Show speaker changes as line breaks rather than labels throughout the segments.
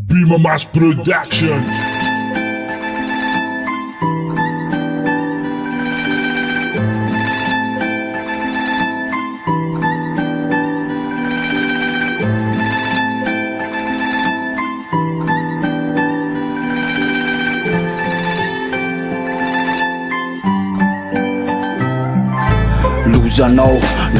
Bima Mass Production.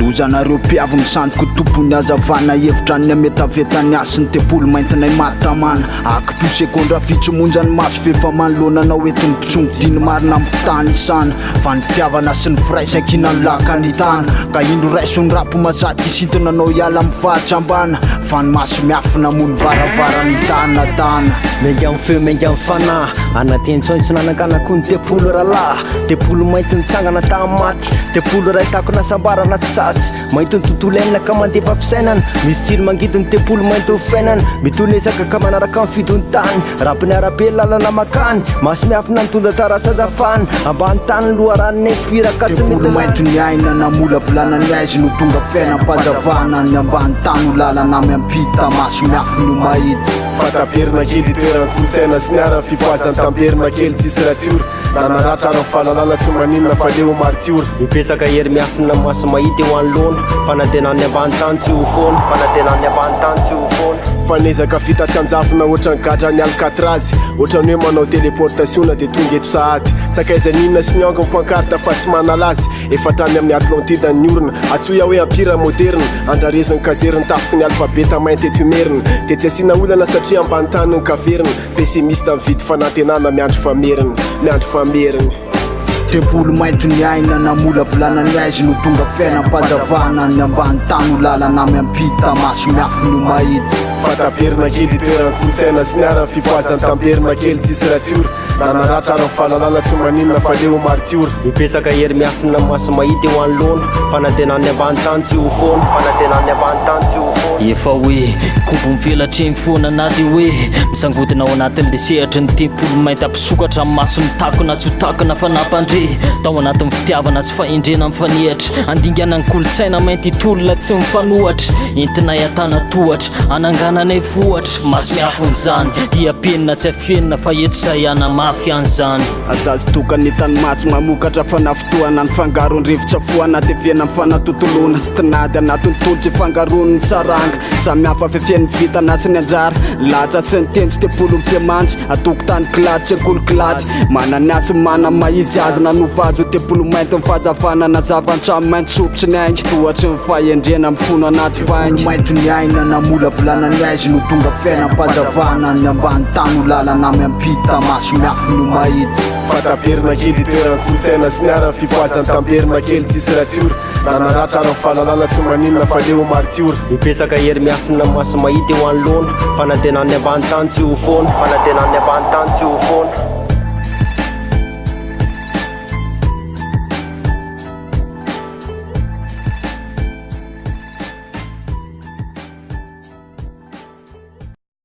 Lozanareo mpiavo misantoko tompony azavana hevitrany ametavetany asiny tepolo maintinay matamana akipio sekondra fitsomonjany maso fefamany lonanao etiny pitsongo diny marina amin'ny fitany isana fa ny fitiavana sy ny firaisankina ny lakany tana ka indro raisony rapo mazaty isintonanao hiala amin'ny varitra ambana fa ny maso miafina mony varavarany tanatana
menga amin'ny feo menga amin'ny fanahy anatentsontsy nanankanako ny tepolo ralahy tepolo mainty nitsangana tamaty tepolo ray tako nasambarana tsatsy mainty ny tontolo ainina ka mandefa fisainana misy tsiro mangidiny tepolo mainty ny fiainana mitolezaka ka manaraka amin'ny fidony tany rapiny arabe lalana makany maso miafina nitondra taratsazafany ambany tany loharany inspira ka tsy
tepolo mainty ny aina namola volanany aizy no tonga fiainam-pazavana ny ambany tany ho lalana miampita maso miafino mahita
fataperina kely toerana kolotsaina sy niara fifoazany tamperina kely tsisy ratsiory nanaratra ara fahalalana sy maninona fa le ho martiory
mipetsaka hery miafina maso mahita eo anoloana fanatenany ambany tany tsy ho fona fanatenany ambany tany tsy ho fona
fanezaka fitatranjafina ohatrany gadra ny alcatrazy ohatrany hoe manao téléportationa dia tonga eto sahady sakaizan'inona sy nianga mpankarta fa tsy manalazy efatrany amin'ny atlantida ny orona atsoya hoe ampira moderna andrarezany kazeriny tafiky ny alfabeta mainty eto merina dia tsy asiana olana satria ambany tany ny kaverina pessimista mividy fanantenana miandry famerina
tepolo mainty ny aina namola volanany aizy no tonga fiainam-pazavana ny ambany tany ho lalana miampita maso miafino mahita
fataperina kely toerana kolotsaina sy niara fifoazany tamperina kely tsisy ratsiory nanaratra ara fahalalana sy maninona fa le ho martiory
mipetsaka hery miafina maso mahita eo anoloana fanatenany ambany tany tsy ho fona fanatenany ambany tany tsy ho fona
efa hoe kombo mivelatra eny foana anaty hoe misangodina ao anatin'le sehatra ny tepolo mainty ampisokatra amin'ny maso ny takona tsotakona fa nampandre tao anatin'ny fitiavana sy fahendrena mifanehatra andingana ny kolotsaina mainty tolona tsy mifanohatra entinay atana tohatra anangananay vohatra maso miafon'izany hiapenina tsy afenina fa eto sahihana mafy an'izany
azazy tokany etany maso mamokatra fanafitohana ny fangarony rivotra fo anaty eviana amin'ny fanatotoloana sy tinady anatiny tolotsy fangarony ny saranga samy hafa fifian'ny vitana sy ny anjara latsa sy ny tentsy tepolo mpiamantsy atoko tany kilady sekoly kilady manany asy mana maizy azy nanovazo tepolo mainty mifazafana na zavantrano mainty sopotry ny aingy tohatry ny fahendrena mifono anaty paingy mainty ny aina namola volanany aizy no tonga fiainam-pazavana ny ambany tany ho lalana miampita maso miafino mahita
fataperina kely toerana kolotsaina sy niara fifoazany tamperina kely tsisy ratsiory nanaratra ara fahalalana sy maninona fa le ho martiory
mipetsaka hery miafina maso mahita eo anoloana fanatenany ambany tany tsy ho fona fanatenany ambany tany tsy ho fona